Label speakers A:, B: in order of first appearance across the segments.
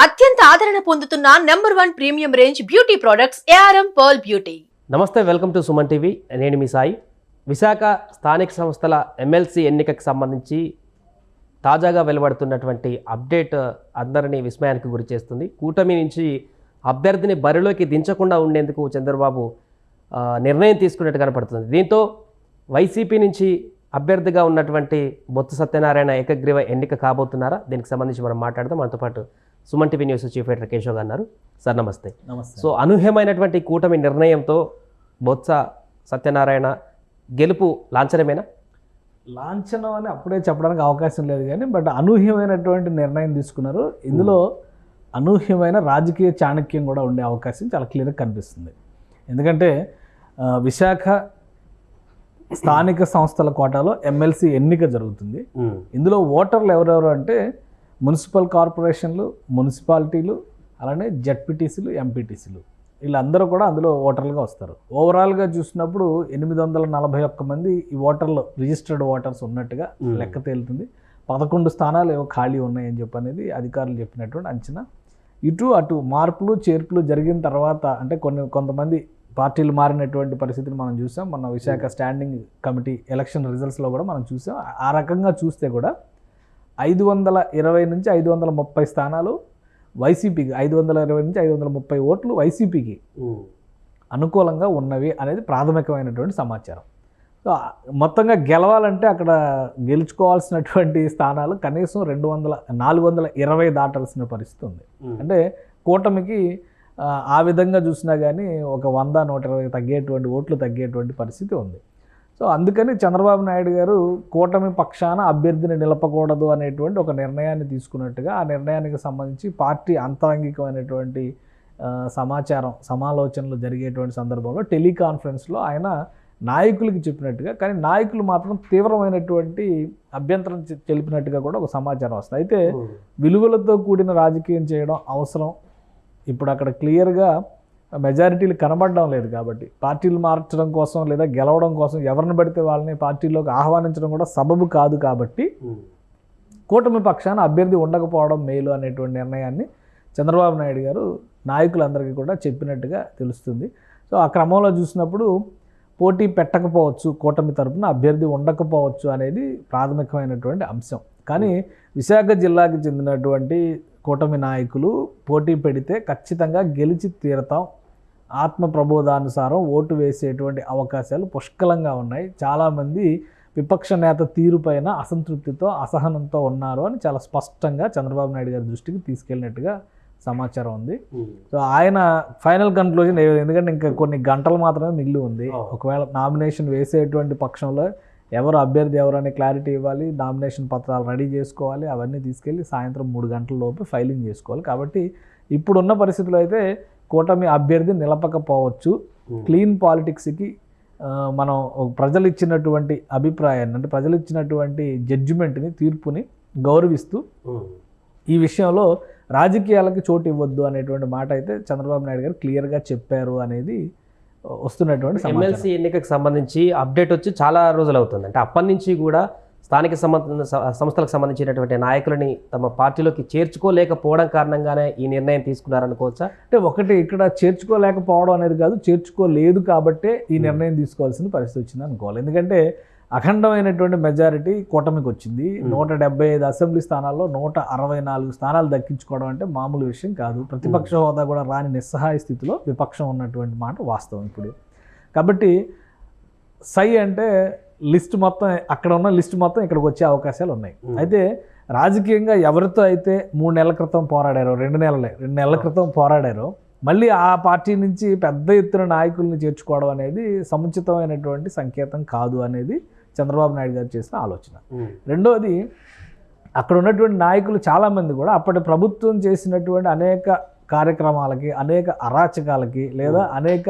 A: అత్యంత ఆదరణ పొందుతున్న #1 premium range beauty products ARM Pearl Beauty.
B: నమస్తే, వెల్కమ్ టు సుమన్ టీవీ. నేను మీ సాయి. విశాఖ స్థానిక సంస్థల ఎమ్మెల్సీ ఎన్నికకు సంబంధించి తాజాగా వెలువడుతున్నటువంటి అప్డేట్ అందరినీ విస్మయానికి గురి చేస్తుంది. కూటమి నుంచి అభ్యర్థిని బరిలోకి దించకుండా ఉండేందుకు చంద్రబాబు నిర్ణయం తీసుకున్నట్టు కనపడుతుంది. దీంతో వైసీపీ నుంచి అభ్యర్థిగా ఉన్నటువంటి బొత్స సత్యనారాయణ ఏకగ్రీవ ఎన్నిక కాబోతున్నారా? దీనికి సంబంధించి మనం మాట్లాడదాం. మనతో పాటు Suman TV news chief editor Keshav గారు. సార్ నమస్తే.
C: నమస్తే.
B: సో అనూహ్యమైనటువంటి కూటమి నిర్ణయంతో బొత్స సత్యనారాయణ గెలుపు లాంఛనమేనా?
C: లాంఛనం అని అప్పుడే చెప్పడానికి అవకాశం లేదు, కానీ బట్ అనూహ్యమైనటువంటి నిర్ణయం తీసుకున్నారు. ఇందులో అనూహ్యమైన రాజకీయ చాణక్యం కూడా ఉండే అవకాశం చాలా క్లియర్గా కనిపిస్తుంది. ఎందుకంటే విశాఖ స్థానిక సంస్థల కోటాలో ఎమ్మెల్సీ ఎన్నిక జరుగుతుంది. ఇందులో ఓటర్లు ఎవరెవరు అంటే మున్సిపల్ కార్పొరేషన్లు, మున్సిపాలిటీలు, అలానే జెడ్పీటీసీలు, ఎంపీటీసీలు, వీళ్ళందరూ కూడా అందులో ఓటర్లుగా వస్తారు. ఓవరాల్గా చూసినప్పుడు 841 మంది ఈ ఓటర్లు రిజిస్టర్డ్ ఓటర్స్ ఉన్నట్టుగా లెక్క తేలుతుంది. 11 స్థానాలు ఏవో ఖాళీ ఉన్నాయని చెప్పి అనేది అధికారులు చెప్పినటువంటి అంచనా. ఇటు అటు మార్పులు చేర్పులు జరిగిన తర్వాత అంటే కొంతమంది పార్టీలు మారినటువంటి పరిస్థితిని మనం చూసాం. మన విశాఖ స్టాండింగ్ కమిటీ ఎలక్షన్ రిజల్ట్స్లో కూడా మనం చూసాం. ఆ రకంగా చూస్తే కూడా 520 నుంచి 530 స్థానాలు వైసీపీకి, 520 నుంచి 530 ఓట్లు వైసీపీకి అనుకూలంగా ఉన్నవి అనేది ప్రాథమికమైనటువంటి సమాచారం. సో మొత్తంగా గెలవాలంటే అక్కడ గెలుచుకోవాల్సినటువంటి స్థానాలు కనీసం 420 దాటాల్సిన పరిస్థితి ఉంది. అంటే కూటమికి ఆ విధంగా చూసినా కానీ ఒక 100-120 తగ్గేటువంటి ఓట్లు తగ్గేటువంటి పరిస్థితి ఉంది. సో అందుకని చంద్రబాబు నాయుడు గారు కూటమి పక్షాన అభ్యర్థిని నిలపకూడదు అనేటువంటి ఒక నిర్ణయాన్ని తీసుకున్నట్టుగా, ఆ నిర్ణయానికి సంబంధించి పార్టీ అంతరంగికమైనటువంటి సమాలోచనలు జరిగేటువంటి సందర్భంలో టెలికాన్ఫరెన్స్లో ఆయన నాయకులకి చెప్పినట్టుగా, కానీ నాయకులు మాత్రం తీవ్రమైనటువంటి అభ్యంతరం తెలిపినట్టుగా కూడా ఒక సమాచారం వస్తుంది. అయితే విలువలతో కూడిన రాజకీయం చేయడం అవసరం. ఇప్పుడు అక్కడ క్లియర్గా మెజారిటీలు కనబడడం లేదు కాబట్టి పార్టీలు మార్చడం కోసం లేదా గెలవడం కోసం ఎవరిని పడితే వాళ్ళని పార్టీలోకి ఆహ్వానించడం కూడా సబబు కాదు. కాబట్టి కూటమి పక్షాన అభ్యర్థి ఉండకపోవడం మేలు అనేటువంటి నిర్ణయాన్ని చంద్రబాబు నాయుడు గారు నాయకులందరికీ కూడా చెప్పినట్టుగా తెలుస్తుంది. సో ఆ క్రమంలో చూసినప్పుడు పోటీ పెట్టకపోవచ్చు, కూటమి తరపున అభ్యర్థి ఉండకపోవచ్చు అనేది ప్రాథమికమైనటువంటి అంశం. కానీ విశాఖ జిల్లాకి చెందినటువంటి కూటమి నాయకులు పోటీ పెడితే ఖచ్చితంగా గెలిచి తీరతాం, ఆత్మ ప్రబోధానుసారం ఓటు వేసేటువంటి అవకాశాలు పుష్కలంగా ఉన్నాయి, చాలామంది విపక్ష నేత తీరుపైన అసంతృప్తితో అసహనంతో ఉన్నారు అని చాలా స్పష్టంగా చంద్రబాబు నాయుడు గారి దృష్టికి తీసుకెళ్ళినట్టుగా సమాచారం ఉంది. సో ఆయన ఫైనల్ కన్క్లూజన్ ఎందుకంటే ఇంకా కొన్ని గంటలు మాత్రమే మిగిలి ఉంది. ఒకవేళ నామినేషన్ వేసేటువంటి పక్షంలో ఎవరు అభ్యర్థి ఎవరు అనే క్లారిటీ ఇవ్వాలి, నామినేషన్ పత్రాలు రెడీ చేసుకోవాలి, అవన్నీ తీసుకెళ్ళి సాయంత్రం 3 గంటల లోపు ఫైలింగ్ చేసుకోవాలి. కాబట్టి ఇప్పుడున్న పరిస్థితుల్లో అయితే కూటమి అభ్యర్థి నిలపకపోవచ్చు. క్లీన్ పాలిటిక్స్కి మనం ప్రజలు ఇచ్చినటువంటి అభిప్రాయాన్ని, అంటే ప్రజలు ఇచ్చినటువంటి జడ్జిమెంట్ని, తీర్పుని గౌరవిస్తూ ఈ విషయంలో రాజకీయాలకి చోటు ఇవ్వద్దు అనేటువంటి మాట అయితే చంద్రబాబు నాయుడు గారు క్లియర్గా చెప్పారు అనేది వస్తున్నటువంటి
B: ఎమ్మెల్సీ ఎన్నికకు సంబంధించి అప్డేట్ వచ్చి చాలా రోజులు అవుతుంది. అంటే అప్పటి నుంచి కూడా స్థానిక సంస్థలకు సంబంధించినటువంటి నాయకులని తమ పార్టీలోకి చేర్చుకోలేకపోవడం కారణంగానే ఈ నిర్ణయం తీసుకున్నారనుకోవచ్చా?
C: అంటే ఒకటి ఇక్కడ చేర్చుకోలేకపోవడం అనేది కాదు, చేర్చుకోలేదు కాబట్టే ఈ నిర్ణయం తీసుకోవాల్సిన పరిస్థితి వచ్చింది అనుకోవాలి. ఎందుకంటే అఖండమైనటువంటి మెజారిటీ కూటమికి వచ్చింది. 175 అసెంబ్లీ స్థానాల్లో 164 స్థానాలు దక్కించుకోవడం అంటే మామూలు విషయం కాదు. ప్రతిపక్ష హోదా కూడా రాని నిస్సహాయ స్థితిలో విపక్షం ఉన్నటువంటి మాట వాస్తవం ఇప్పుడు. కాబట్టి సై అంటే లిస్ట్ మొత్తం, అక్కడ ఉన్న లిస్ట్ మొత్తం ఇక్కడికి వచ్చే అవకాశాలు ఉన్నాయి. అయితే రాజకీయంగా ఎవరితో అయితే 3 నెలల క్రితం పోరాడారో, 2 నెలల క్రితం పోరాడారో, మళ్ళీ ఆ పార్టీ నుంచి పెద్ద ఎత్తున నాయకుల్ని చేర్చుకోవడం అనేది సముచితమైనటువంటి సంకేతం కాదు అనేది చంద్రబాబు నాయుడు గారు చేసిన ఆలోచన. రెండోది, అక్కడ ఉన్నటువంటి నాయకులు చాలామంది కూడా అప్పటి ప్రభుత్వం చేసినటువంటి అనేక కార్యక్రమాలకి, అనేక అరాచకాలకి, లేదా అనేక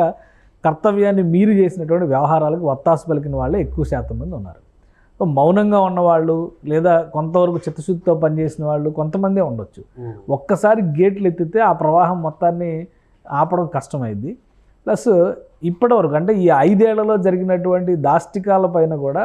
C: కర్తవ్యాన్ని మీరి చేసినటువంటి వ్యవహారాలకు వత్తాసు పలికిన వాళ్ళే ఎక్కువ శాతం మంది ఉన్నారు. మౌనంగా ఉన్నవాళ్ళు లేదా కొంతవరకు చిత్తశుద్ధితో పనిచేసిన వాళ్ళు కొంతమందే ఉండొచ్చు. ఒక్కసారి గేట్లు ఎత్తితే ఆ ప్రవాహం మొత్తాన్ని ఆపడం కష్టమైంది. ప్లస్ ఇప్పటివరకు అంటే ఈ 5 ఏళ్లలో జరిగినటువంటి దాష్టికాల పైన కూడా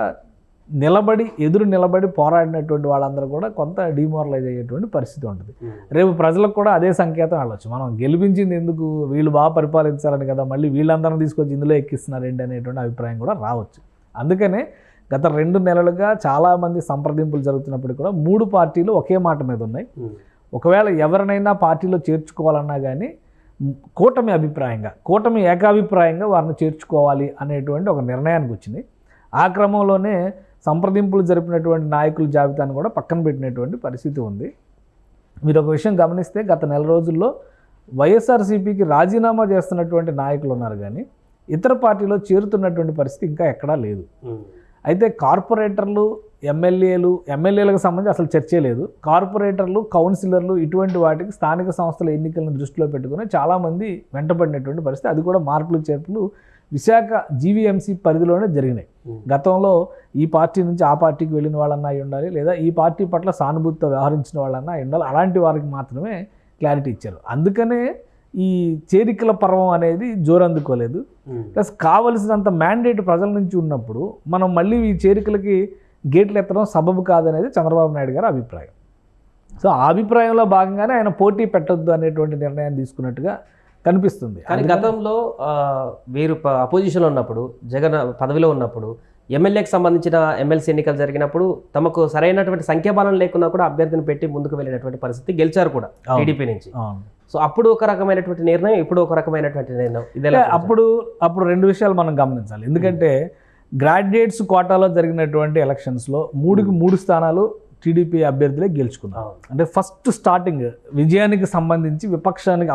C: ఎదురు నిలబడి పోరాడినటువంటి వాళ్ళందరూ కూడా కొంత డిమోరలైజ్ అయ్యేటువంటి పరిస్థితి ఉంటుంది. రేపు ప్రజలకు కూడా అదే సంకేతం వెళ్ళొచ్చు, మనం గెలిపించింది ఎందుకు, వీళ్ళు బాగా పరిపాలించాలని కదా, మళ్ళీ వీళ్ళందరినీ తీసుకొచ్చి ఇందులో ఎక్కిస్తున్నారు ఏంటి అనేటువంటి అభిప్రాయం కూడా రావచ్చు. అందుకనే గత 2 నెలలుగా చాలామంది సంప్రదింపులు జరుగుతున్నప్పుడు కూడా 3 పార్టీలు ఒకే మాట మీద ఉన్నాయి. ఒకవేళ ఎవరినైనా పార్టీలో చేర్చుకోవాలన్నా కానీ కూటమి ఏకాభిప్రాయంగా వారిని చేర్చుకోవాలి అనేటువంటి ఒక నిర్ణయానికి వచ్చింది. ఆ క్రమంలోనే సంప్రదింపులు జరిపినటువంటి నాయకుల జాబితాను కూడా పక్కన పెట్టినటువంటి పరిస్థితి ఉంది. మీరు ఒక విషయం గమనిస్తే గత నెల రోజుల్లో వైఎస్ఆర్సీపీకి రాజీనామా చేస్తున్నటువంటి నాయకులు ఉన్నారు, కానీ ఇతర పార్టీలో చేరుతున్నటువంటి పరిస్థితి ఇంకా ఎక్కడా లేదు. అయితే కార్పొరేటర్లు, ఎమ్మెల్యేలకు సంబంధించి అసలు చర్చే లేదు. కార్పొరేటర్లు, కౌన్సిలర్లు ఇటువంటి వాటికి స్థానిక సంస్థల ఎన్నికలను దృష్టిలో పెట్టుకుని చాలామంది వెంటబడినటువంటి పరిస్థితి. అది కూడా మార్పులు చేర్పులు విశాఖ జీవీఎంసీ పరిధిలోనే జరిగినాయి. గతంలో ఈ పార్టీ నుంచి ఆ పార్టీకి వెళ్ళిన వాళ్ళన్నా అయి ఉండాలి, లేదా ఈ పార్టీ పట్ల సానుభూతితో వ్యవహరించిన వాళ్ళన్నా అయి ఉండాలి. అలాంటి వారికి మాత్రమే క్లారిటీ ఇచ్చారు. అందుకనే ఈ చేరికల పర్వం అనేది జోరందుకోలేదు. ప్లస్ కావలసినంత మ్యాండేట్ ప్రజల నుంచి ఉన్నప్పుడు మనం మళ్ళీ ఈ చేరికలకి గేట్లు ఎత్తడం సబబు కాదనేది చంద్రబాబు నాయుడు గారి అభిప్రాయం. సో ఆ అభిప్రాయంలో భాగంగానే ఆయన పోటీ పెట్టొద్దు అనేటువంటి నిర్ణయం తీసుకున్నట్టుగా కనిపిస్తుంది.
B: కానీ గతంలో వీరు అపోజిషన్లో ఉన్నప్పుడు, జగన్ పదవిలో ఉన్నప్పుడు, ఎమ్మెల్యేకి సంబంధించిన ఎమ్మెల్సీ ఎన్నికలు జరిగినప్పుడు తమకు సరైనటువంటి సంఖ్యాబలం లేకున్నా కూడా అభ్యర్థిని పెట్టి ముందుకు వెళ్ళినటువంటి పరిస్థితి, గెలిచారు కూడా టీడీపీ నుంచి. సో అప్పుడు ఒక రకమైనటువంటి నిర్ణయం, ఇప్పుడు ఒక రకమైనటువంటి నిర్ణయం. ఇదే
C: అప్పుడు 2 విషయాలు మనం గమనించాలి. ఎందుకంటే గ్రాడ్యుయేట్స్ కోటాలో జరిగినటువంటి ఎలక్షన్స్లో 3కి 3 స్థానాలు టీడీపీ అభ్యర్థులే గెలుచుకున్నారు. అంటే ఫస్ట్ స్టార్టింగ్ విజయానికి సంబంధించి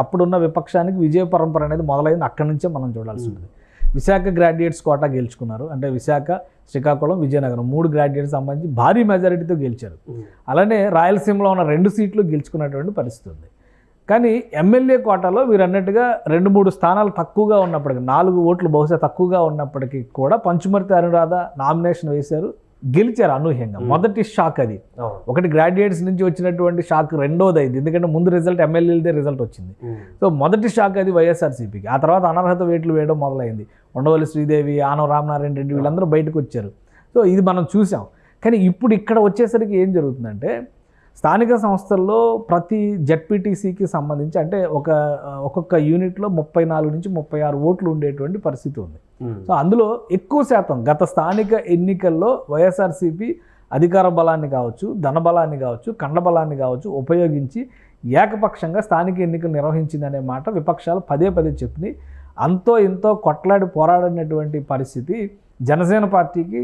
C: అప్పుడున్న విపక్షానికి విజయ పరంపర అనేది మొదలైంది. అక్కడి నుంచే మనం చూడాల్సి ఉంటుంది. విశాఖ గ్రాడ్యుయేట్స్ కోటా గెలుచుకున్నారు. అంటే విశాఖ, శ్రీకాకుళం, విజయనగరం 3 గ్రాడ్యుయేట్స్ సంబంధించి భారీ మెజారిటీతో గెలిచారు. అలానే రాయలసీమలో ఉన్న 2 సీట్లు గెలుచుకున్నటువంటి పరిస్థితి ఉంది. కానీ ఎమ్మెల్యే కోటాలో మీరు అన్నట్టుగా 2-3 స్థానాలు తక్కువగా ఉన్నప్పటికీ, 4 ఓట్లు బహుశా తక్కువగా ఉన్నప్పటికీ కూడా పంచుమర్తి అనురాధ నామినేషన్ వేశారు, గెలిచారు అనూహ్యంగా. మొదటి షాక్ అది. ఒకటి గ్రాడ్యుయేట్స్ నుంచి వచ్చినటువంటి షాక్, రెండోది అయింది. ఎందుకంటే ముందు రిజల్ట్ ఎమ్మెల్యేలదే రిజల్ట్ వచ్చింది. సో మొదటి షాక్ అది వైఎస్ఆర్సీపీకి. ఆ తర్వాత అనర్హత వేట్లు వేయడం మొదలైంది. ఉండవల్లి శ్రీదేవి, ఆనవ రామనారాయణ రెడ్డి వీళ్ళందరూ బయటకు వచ్చారు. సో ఇది మనం చూసాం. కానీ ఇప్పుడు ఇక్కడ వచ్చేసరికి ఏం జరుగుతుందంటే, స్థానిక సంస్థల్లో ప్రతి జెడ్పీటీసీకి సంబంధించి అంటే ఒక్కొక్క యూనిట్లో 34 నుంచి 36 ఓట్లు ఉండేటువంటి పరిస్థితి ఉంది. సో అందులో ఎక్కువ శాతం గత స్థానిక ఎన్నికల్లో వైఎస్ఆర్సీపీ అధికార బలాన్ని కావచ్చు, ధన బలాన్ని కావచ్చు, కండ బలాన్ని కావచ్చు ఉపయోగించి ఏకపక్షంగా స్థానిక ఎన్నికలు నిర్వహించిందనే మాట విపక్షాలు పదే చెప్పి అంతో ఇంతో కొట్లాడి పోరాడినటువంటి పరిస్థితి జనసేన పార్టీకి,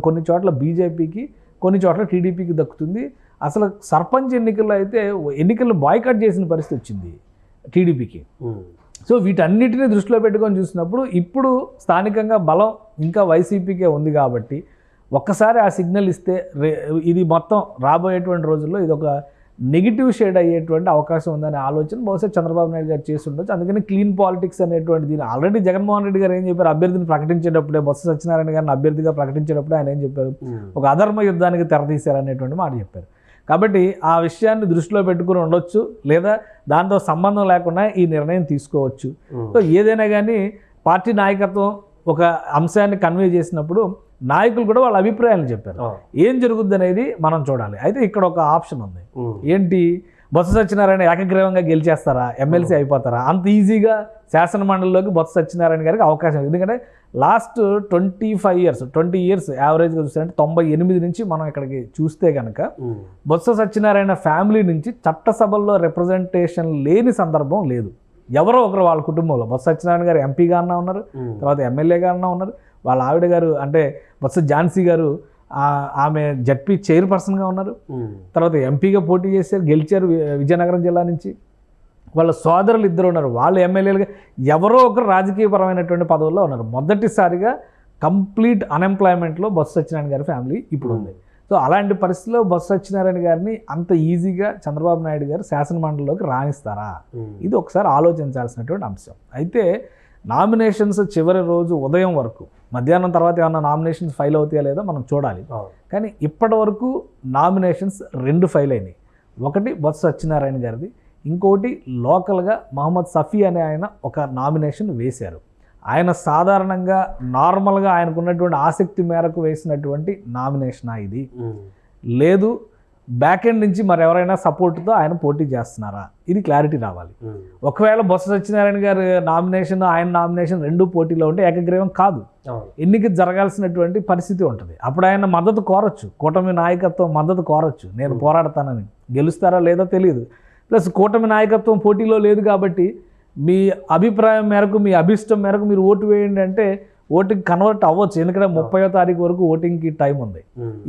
C: కొన్ని చోట్ల బీజేపీకి, కొన్ని చోట్ల టీడీపీకి దక్కుతుంది. అసలు సర్పంచ్ ఎన్నికల్లో అయితే ఎన్నికలను బాయ్కాట్ చేసిన పరిస్థితి వచ్చింది టీడీపీకి. సో వీటన్నిటిని దృష్టిలో పెట్టుకొని చూసినప్పుడు ఇప్పుడు స్థానికంగా బలం ఇంకా వైసీపీకే ఉంది కాబట్టి ఒక్కసారి ఆ సిగ్నల్ ఇస్తే ఇది మొత్తం రాబోయేటువంటి రోజుల్లో ఇది ఒక నెగిటివ్ షేడ్ అయ్యేటువంటి అవకాశం ఉందనే ఆలోచన బహుశా చంద్రబాబు నాయుడు గారు చేసి ఉండొచ్చు. అందుకని క్లీన్ పాలిటిక్స్ అనేటువంటి దీన్ని ఆల్రెడీ జగన్మోహన్ రెడ్డి గారు ఏం చెప్పారు, అభ్యర్థిని ప్రకటించేటప్పుడే, బొత్స సత్యనారాయణ గారిని అభ్యర్థిగా ప్రకటించేటప్పుడు ఆయన ఏం చెప్పారు, ఒక అధర్మ యుద్ధానికి తెరతీశారనేటువంటి మాట చెప్పారు. కాబట్టి ఆ విషయాన్ని దృష్టిలో పెట్టుకుని ఉండొచ్చు, లేదా దాంతో సంబంధం లేకుండా ఈ నిర్ణయం తీసుకోవచ్చు. సో ఏదైనా కానీ పార్టీ నాయకత్వం ఒక అంశాన్ని కన్వే చేసినప్పుడు నాయకులు కూడా వాళ్ళ అభిప్రాయాలు చెప్పారు. ఏం జరుగుద్ది అనేది మనం చూడాలి. అయితే ఇక్కడ ఒక ఆప్షన్ ఉంది. ఏంటి, బొత్స సత్యనారాయణ ఏకగ్రీవంగా గెలిచేస్తారా, ఎమ్మెల్సీ అయిపోతారా? అంత ఈజీగా శాసన మండలిలోకి బొత్స సత్యనారాయణ గారికి అవకాశం. ఎందుకంటే లాస్ట్ 20 ఇయర్స్ యావరేజ్గా చూస్తారంటే 98 నుంచి మనం ఇక్కడికి చూస్తే కనుక బొత్స సత్యనారాయణ ఫ్యామిలీ నుంచి చట్టసభల్లో రిప్రజెంటేషన్ లేని సందర్భం లేదు. ఎవరో ఒకరు వాళ్ళ కుటుంబంలో, బొత్స సత్యనారాయణ గారు ఎంపీగా అన్నా ఉన్నారు, తర్వాత ఎమ్మెల్యేగా అన్నా ఉన్నారు, వాళ్ళ ఆవిడ గారు అంటే బొత్స ఝాన్సీ గారు ఆమె జడ్పీ చైర్పర్సన్గా ఉన్నారు, తర్వాత ఎంపీగా పోటీ చేశారు, గెలిచారు విజయనగరం జిల్లా నుంచి. వాళ్ళ సోదరులు 2 ఉన్నారు, వాళ్ళు ఎమ్మెల్యేలుగా, ఎవరో ఒకరు రాజకీయపరమైనటువంటి పదవుల్లో ఉన్నారు. మొదటిసారిగా కంప్లీట్ అన్ఎంప్లాయ్మెంట్లో బొత్స సత్యనారాయణ గారి ఫ్యామిలీ ఇప్పుడు ఉంది. సో అలాంటి పరిస్థితుల్లో బొత్స సత్యనారాయణ గారిని అంత ఈజీగా చంద్రబాబు నాయుడు గారు శాసనమండలిలోకి రాణిస్తారా? ఇది ఒకసారి ఆలోచించాల్సినటువంటి అంశం. అయితే నామినేషన్స్ చివరి రోజు ఉదయం వరకు, మధ్యాహ్నం తర్వాత ఏమన్నా నామినేషన్స్ ఫైల్ అవుతాయా లేదో మనం చూడాలి. కానీ ఇప్పటి వరకు నామినేషన్స్ 2 ఫైల్ అయినాయి. ఒకటి బొత్స సత్యనారాయణ గారిది, ఇంకోటి లోకల్గా మహమ్మద్ సఫీ అనే ఆయన ఒక నామినేషన్ వేశారు. ఆయన సాధారణంగా నార్మల్గా ఆయనకున్నటువంటి ఆసక్తి మేరకు వేసినటువంటి నామినేషనా ఇది, లేదు బ్యాక్ ఎండ్ నుంచి మరెవరైనా సపోర్ట్తో ఆయన పోటీ చేస్తున్నారా, ఇది క్లారిటీ రావాలి. ఒకవేళ బొత్స సత్యనారాయణ గారి నామినేషన్ ఆయన నామినేషన్ రెండు పోటీలో ఉంటే ఏకగ్రీవం కాదు, ఎన్నిక జరగాల్సినటువంటి పరిస్థితి ఉంటుంది. అప్పుడు ఆయన మద్దతు కోరొచ్చు, కూటమి నాయకత్వం మద్దతు కోరొచ్చు, నేను పోరాడతానని. గెలుస్తారా లేదో తెలియదు. ప్లస్ కూటమి నాయకత్వం పోటీలో లేదు కాబట్టి మీ అభిప్రాయం మేరకు మీ అభిష్టం మేరకు మీరు ఓటు వేయండి అంటే ఓటుకి కన్వర్ట్ అవ్వచ్చు. ఎందుకంటే 30వ తారీఖు వరకు ఓటింగ్కి టైం ఉంది.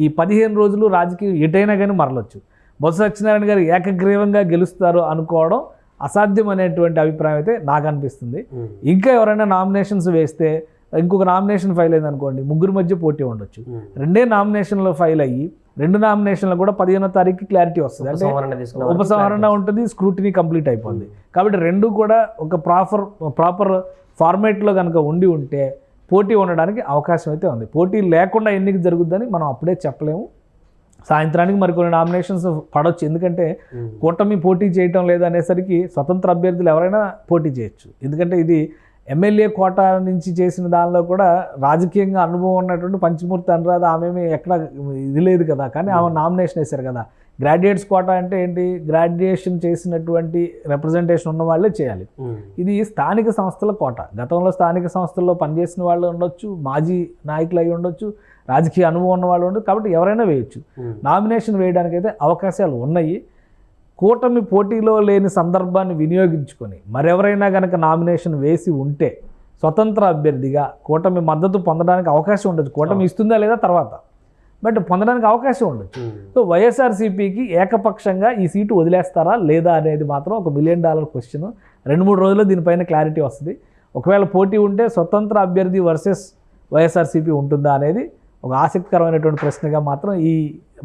C: ఈ 15 రోజులు రాజకీయం ఎటైనా కానీ మరలొచ్చు. బొత్స సత్యనారాయణ గారు ఏకగ్రీవంగా గెలుస్తారు అనుకోవడం అసాధ్యం అనేటువంటి అభిప్రాయం అయితే నాకు అనిపిస్తుంది. ఇంకా ఎవరైనా నామినేషన్స్ వేస్తే ఇంకొక నామినేషన్ ఫైల్ అయింది అనుకోండి, ముగ్గురు మధ్య పోటీ ఉండొచ్చు. రెండే నామినేషన్లు ఫైల్ అయ్యి 2 నామినేషన్లు కూడా 15వ తారీఖుకి క్లారిటీ వస్తుంది. అంటే ఉపసంహరణ ఉంటుంది, స్క్రూటినీ కంప్లీట్ అయిపోతుంది. కాబట్టి రెండు కూడా ఒక ప్రాపర్ ఫార్మేట్లో కనుక ఉంటే పోటీ ఉండడానికి అవకాశం అయితే ఉంది. పోటీ లేకుండా ఎన్నిక జరుగుద్దని మనం అప్పుడే చెప్పలేము. సాయంత్రానికి మరికొన్ని నామినేషన్స్ పడవచ్చు. ఎందుకంటే కూటమి పోటీ చేయటం లేదనేసరికి స్వతంత్ర అభ్యర్థులు ఎవరైనా పోటీ చేయొచ్చు. ఎందుకంటే ఇది ఎమ్మెల్యే కోటా నుంచి చేసిన దానిలో కూడా రాజకీయంగా అనుభవం ఉన్నటువంటి పంచమూర్తి అనురాధ ఆమె ఎక్కడ ఇది లేదు కదా, కానీ ఆమె నామినేషన్ వేశారు కదా. గ్రాడ్యుయేట్స్ కోటా అంటే ఏంటి, గ్రాడ్యుయేషన్ చేసినటువంటి రిప్రజెంటేషన్ ఉన్న వాళ్ళే చేయాలి. ఇది స్థానిక సంస్థల కోట. గతంలో స్థానిక సంస్థల్లో పనిచేసిన వాళ్ళు ఉండొచ్చు, మాజీ నాయకులు అయి ఉండొచ్చు, రాజకీయ అనుభవం ఉన్న వాళ్ళు ఉండొచ్చు. కాబట్టి ఎవరైనా వేయచ్చు. నామినేషన్ వేయడానికైతే అవకాశాలు ఉన్నాయి. కూటమి పోటీలో లేని సందర్భాన్ని వినియోగించుకొని మరెవరైనా కనుక నామినేషన్ వేసి ఉంటే స్వతంత్ర అభ్యర్థిగా కూటమి మద్దతు పొందడానికి అవకాశం ఉండొచ్చు. కూటమి ఇస్తుందా లేదా తర్వాత, బట్ పొందడానికి అవకాశం ఉండొచ్చు. సో వైఎస్ఆర్సీపీకి ఏకపక్షంగా ఈ సీటు వదిలేస్తారా లేదా అనేది మాత్రం ఒక $1 మిలియన్ క్వశ్చన్. 2-3 రోజుల్లో దీనిపైన క్లారిటీ వస్తుంది. ఒకవేళ పోటీ ఉంటే స్వతంత్ర అభ్యర్థి వర్సెస్ వైఎస్ఆర్సీపీ ఉంటుందా అనేది ఒక ఆసక్తికరమైనటువంటి ప్రశ్నగా మాత్రం ఈ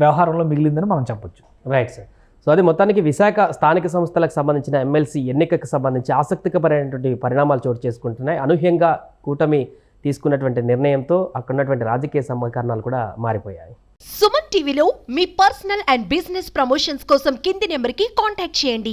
C: వ్యవహారంలో మిగిలిందని మనం చెప్పొచ్చు.
B: Right sir. సో అది మొత్తానికి విశాఖ స్థానిక సంస్థలకు సంబంధించిన ఎమ్మెల్సీ ఎన్నికకు సంబంధించి ఆసక్తికరమైనటువంటి పరిణామాలు చోటు చేసుకుంటున్నాయి. అనూహ్యంగా కూటమి తీసుకున్నటువంటి నిర్ణయంతో అక్కడ ఉన్నటువంటి రాజకీయ సమీకరణాలు కూడా మారిపోయాయి.
A: సుమన్ టీవీలో మీ పర్సనల్ అండ్ బిజినెస్ ప్రమోషన్స్ కోసం కింది నెంబర్కి కాంటాక్ట్ చేయండి.